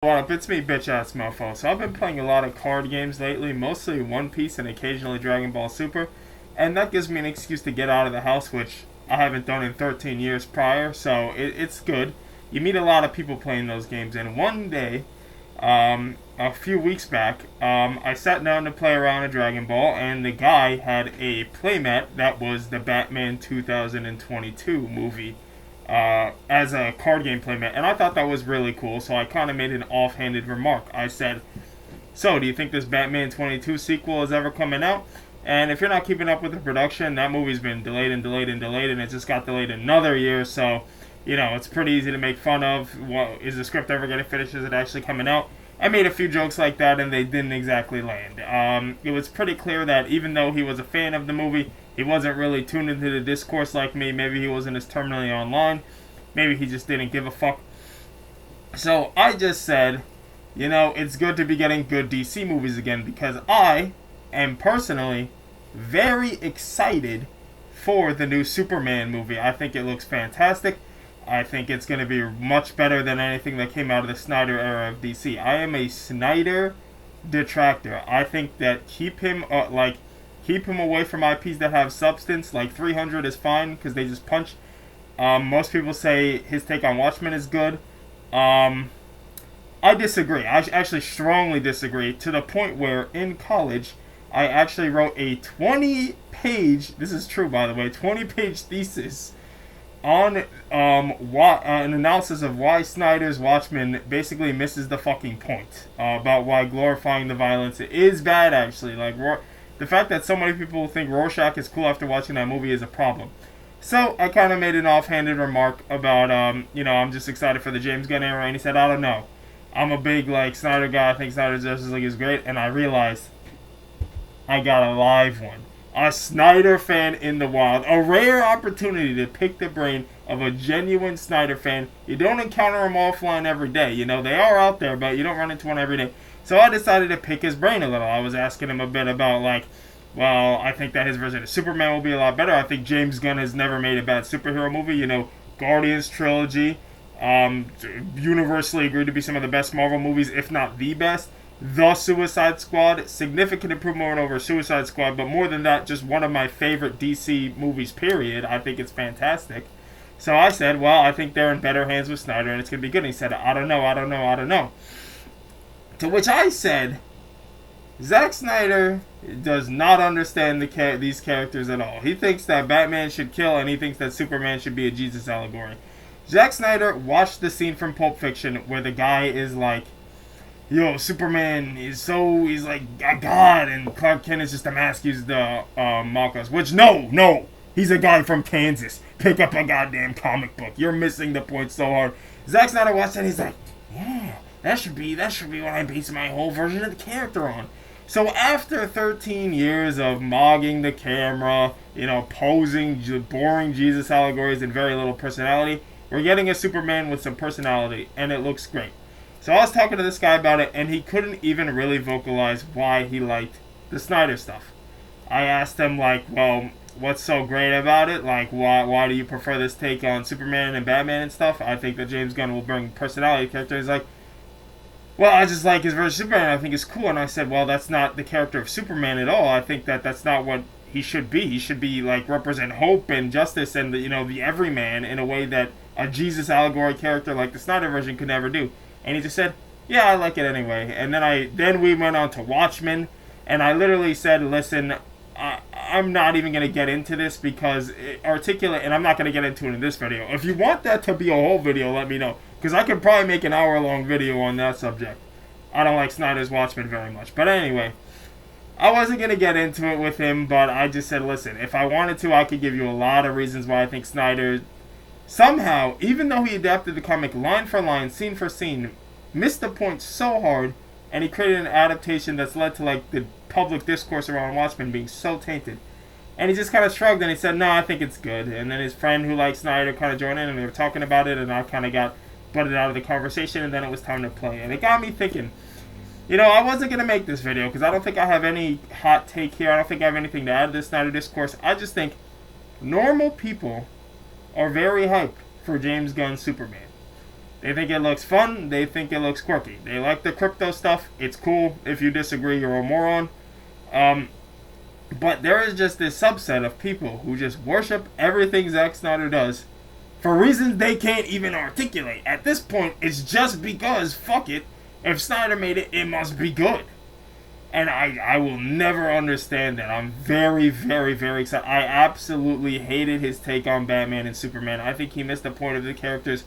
What up, it's me, bitch ass mofo. So I've been playing a lot of card games lately, mostly One Piece and occasionally Dragon Ball Super, and that gives me an excuse to get out of the house, which I haven't done in 13 years prior, so it's good. You meet a lot of people playing those games, and one day, a few weeks back, I sat down to play around a Dragon Ball, and the guy had a playmat that was the Batman 2022 movie as a card game playmat, and I thought that was really cool. So I kind of made an offhanded remark. I said, "So, do you think this Batman 22 sequel is ever coming out?" And if you're not keeping up with the production, that movie's been delayed and delayed and delayed, and it just got delayed another year. So, it's pretty easy to make fun of. Well, is the script ever going to finish? Is it actually coming out? I made a few jokes like that, and they didn't exactly land. It was pretty clear that even though he was a fan of the movie, he wasn't really tuned into the discourse like me. Maybe he wasn't as terminally online. Maybe he just didn't give a fuck. So I just said, it's good to be getting good DC movies again because I am personally very excited for the new Superman movie. I think it looks fantastic. I think it's going to be much better than anything that came out of the Snyder era of DC. I am a Snyder detractor. I think that keep him away from IPs that have substance. Like 300 is fine because they just punch. Most people say his take on Watchmen is good. I disagree. I actually strongly disagree to the point where in college I actually wrote a 20-page, this is true by the way, 20-page thesis on an analysis of why Snyder's Watchmen basically misses the fucking point about why glorifying the violence is bad. Actually, the fact that so many people think Rorschach is cool after watching that movie is a problem. So I kind of made an offhanded remark about I'm just excited for the James Gunn era, and he said, I don't know, I'm a big Snyder guy. I think Snyder's Justice League is great, and I realized I got a live one. A Snyder fan in the wild. A rare opportunity to pick the brain of a genuine Snyder fan. You don't encounter them offline every day. They are out there, but you don't run into one every day. So I decided to pick his brain a little. I was asking him a bit about, I think that his version of Superman will be a lot better. I think James Gunn has never made a bad superhero movie. Guardians trilogy, universally agreed to be some of the best Marvel movies, if not the best. The Suicide Squad, significant improvement over Suicide Squad, but more than that, just one of my favorite DC movies, period. I think it's fantastic. So I said, well, I think they're in better hands with Snyder, and it's going to be good. And he said, I don't know. To which I said, Zack Snyder does not understand these characters at all. He thinks that Batman should kill, and he thinks that Superman should be a Jesus allegory. Zack Snyder watched the scene from Pulp Fiction where the guy is like, Superman he's like a god, and Clark Kent is just a mask used to mock us. Which, no, he's a guy from Kansas. Pick up a goddamn comic book. You're missing the point so hard. Zack Snyder watched that, he's like, yeah, that should be what I base my whole version of the character on. So after 13 years of mogging the camera, posing boring Jesus allegories and very little personality, we're getting a Superman with some personality, and it looks great. So I was talking to this guy about it, and he couldn't even really vocalize why he liked the Snyder stuff. I asked him, what's so great about it? Why do you prefer this take on Superman and Batman and stuff? I think that James Gunn will bring personality to character. He's like, well, I just like his version of Superman. I think it's cool. And I said, well, that's not the character of Superman at all. I think that that's not what he should be. He should be, represent hope and justice and, the everyman in a way that a Jesus allegory character like the Snyder version could never do. And he just said, yeah, I like it anyway. And then we went on to Watchmen, and I literally said, listen, I'm not even going to get into this because articulate, and I'm not going to get into it in this video. If you want that to be a whole video, let me know, because I could probably make an hour-long video on that subject. I don't like Snyder's Watchmen very much. But anyway, I wasn't going to get into it with him, but I just said, listen, if I wanted to, I could give you a lot of reasons why I think Snyder somehow, even though he adapted the comic line for line, scene for scene, missed the point so hard, and he created an adaptation that's led to the public discourse around Watchmen being so tainted. And he just kind of shrugged and he said, no, I think it's good. And then his friend who likes Snyder kind of joined in, and they were talking about it, and I kind of got butted out of the conversation, and then it was time to play. And it got me thinking, I wasn't going to make this video because I don't think I have any hot take here. I don't think I have anything to add to this Snyder discourse. I just think normal people are very hyped for James Gunn's Superman. They think it looks fun. They think it looks quirky. They like the crypto stuff. It's cool. If you disagree, you're a moron. Um, but there is just this subset of people who just worship everything Zack Snyder does for reasons they can't even articulate. At this point, it's just because, fuck it, if Snyder made it, it must be good. And I will never understand that. I'm very, very, very excited. I absolutely hated his take on Batman and Superman. I think he missed the point of the characters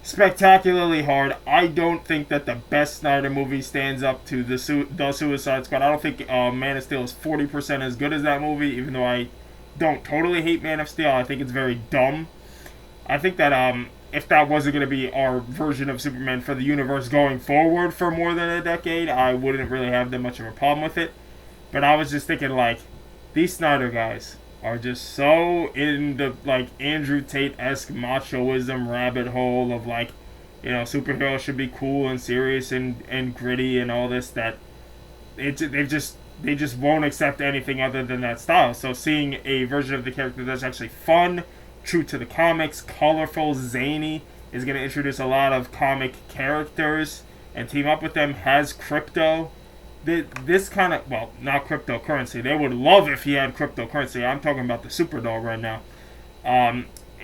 spectacularly hard. I don't think that the best Snyder movie stands up to the Suicide Squad. I don't think Man of Steel is 40% as good as that movie, even though I don't totally hate Man of Steel. I think it's very dumb. I think that if that wasn't going to be our version of Superman for the universe going forward for more than a decade, I wouldn't really have that much of a problem with it. But I was just thinking, like, these Snyder guys are just so in the, like, Andrew Tate-esque machoism rabbit hole of, like, you know, superheroes should be cool and serious and gritty and all this, that they just won't accept anything other than that style. So seeing a version of the character that's actually fun, true to the comics, colorful, zany, is going to introduce a lot of comic characters and team up with them, has crypto. This kind of, well, not cryptocurrency. They would love if he had cryptocurrency. I'm talking about the Superdog right now.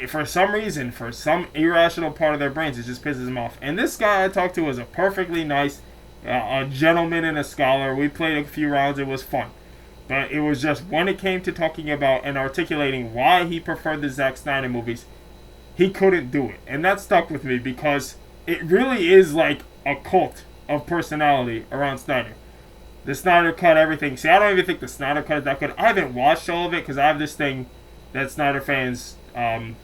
For some reason, for some irrational part of their brains, it just pisses them off. And this guy I talked to was a perfectly nice, a gentleman and a scholar. We played a few rounds. It was fun. But it was just when it came to talking about and articulating why he preferred the Zack Snyder movies, he couldn't do it. And that stuck with me because it really is like a cult of personality around Snyder. The Snyder Cut, everything. See, I don't even think the Snyder Cut is that good. I haven't watched all of it because I have this thing that Snyder fans kind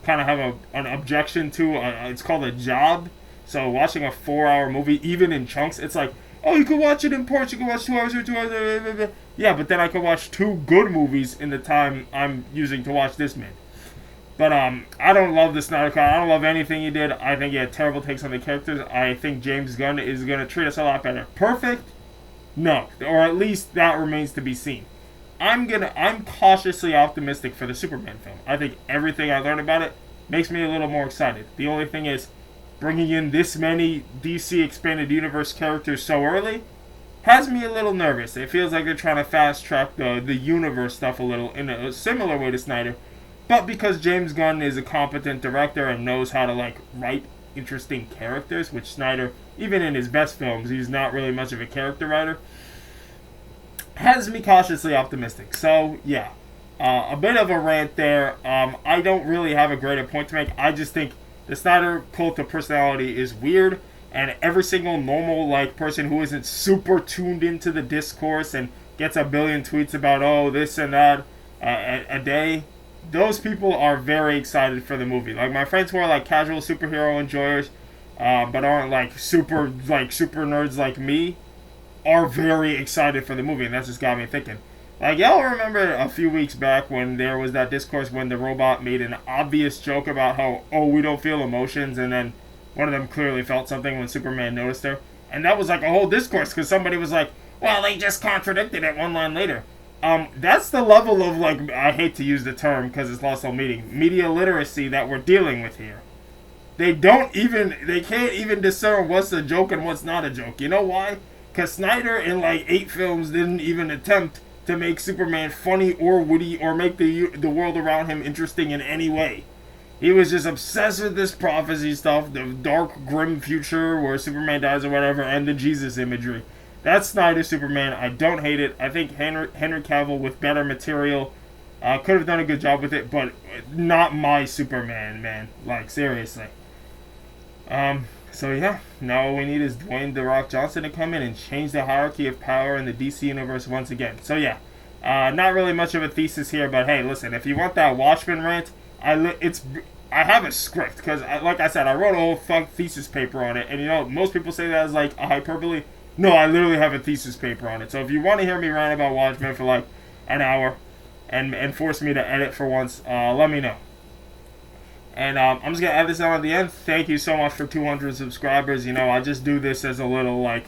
of have an objection to. It's called a job. So watching a 4-hour movie, even in chunks, it's like, oh, you can watch it in parts. You can watch 2 hours or 2 hours. Yeah, but then I could watch 2 good movies in the time I'm using to watch this man. But I don't love the Snyder Cut. I don't love anything he did. I think he had terrible takes on the characters. I think James Gunn is going to treat us a lot better. Perfect? No, or at least that remains to be seen. I'm cautiously optimistic for the Superman film. I think everything I learned about it makes me a little more excited. The only thing is, bringing in this many DC Expanded Universe characters so early has me a little nervous. It feels like they're trying to fast track the universe stuff a little in a similar way to Snyder. But because James Gunn is a competent director and knows how to, like, write interesting characters, which Snyder, even in his best films, he's not really much of a character writer, has me cautiously optimistic. So, yeah, a bit of a rant there. I don't really have a greater point to make. I just think the Snyder cult of personality is weird, and every single normal, like, person who isn't super tuned into the discourse and gets a billion tweets about, oh, this and that a day, those people are very excited for the movie. Like, my friends who are, like, casual superhero enjoyers, but aren't, like, super nerds like me, are very excited for the movie, and that's just got me thinking. Like, y'all remember a few weeks back when there was that discourse when the robot made an obvious joke about how, oh, we don't feel emotions, and then one of them clearly felt something when Superman noticed her. And that was like a whole discourse, because somebody was like, well, they just contradicted it one line later. That's the level of, like, I hate to use the term because it's lost all meaning, media literacy that we're dealing with here. They can't even discern what's a joke and what's not a joke. You know why? Because Snyder in, like, 8 films didn't even attempt to make Superman funny or witty or make the world around him interesting in any way. He was just obsessed with this prophecy stuff, the dark, grim future where Superman dies or whatever, and the Jesus imagery. That's Snyder's Superman. I don't hate it. I think Henry Cavill, with better material, could have done a good job with it, but not my Superman, man. Like, seriously. So yeah, now all we need is Dwayne "The Rock" Johnson to come in and change the hierarchy of power in the DC universe once again. So yeah, not really much of a thesis here, but hey, listen, if you want that Watchmen rant, I have a script, because, like I said, I wrote a whole thesis paper on it, and you know, most people say that as like a hyperbole. No, I literally have a thesis paper on it. So if you want to hear me rant about Watchmen for like an hour and force me to edit for once, let me know. And I'm just going to add this on at the end. Thank you so much for 200 subscribers. You know, I just do this as a little, like,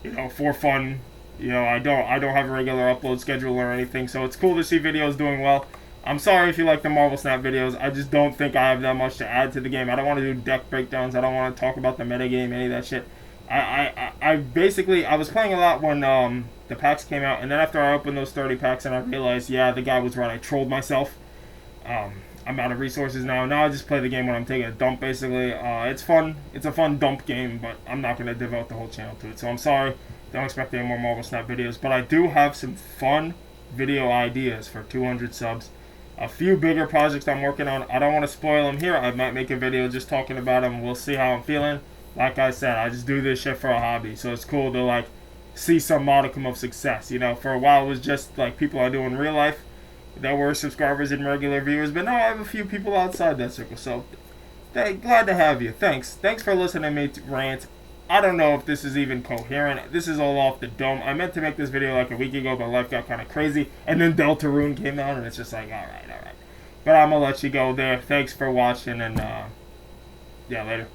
you know, for fun. You know, I don't have a regular upload schedule or anything, so it's cool to see videos doing well. I'm sorry if you like the Marvel Snap videos. I just don't think I have that much to add to the game. I don't want to do deck breakdowns. I don't want to talk about the metagame, any of that shit. I basically, I was playing a lot when the packs came out, and then after I opened those 30 packs and I realized, yeah, the guy was right. I trolled myself. I'm out of resources now. Now I just play the game when I'm taking a dump, basically. It's fun. It's a fun dump game, but I'm not going to devote the whole channel to it. So I'm sorry. Don't expect any more Marvel Snap videos. But I do have some fun video ideas for 200 subs. A few bigger projects I'm working on. I don't want to spoil them here. I might make a video just talking about them. We'll see how I'm feeling. Like I said, I just do this shit for a hobby. So it's cool to, like, see some modicum of success. You know, for a while it was just, like, people I do in real life that were subscribers and regular viewers. But now I have a few people outside that circle. So, glad to have you. Thanks for listening to me rant. I don't know if this is even coherent. This is all off the dome. I meant to make this video like a week ago, but life got kind of crazy. And then Deltarune came out, and it's just like, alright. But I'm going to let you go there. Thanks for watching, and yeah, later.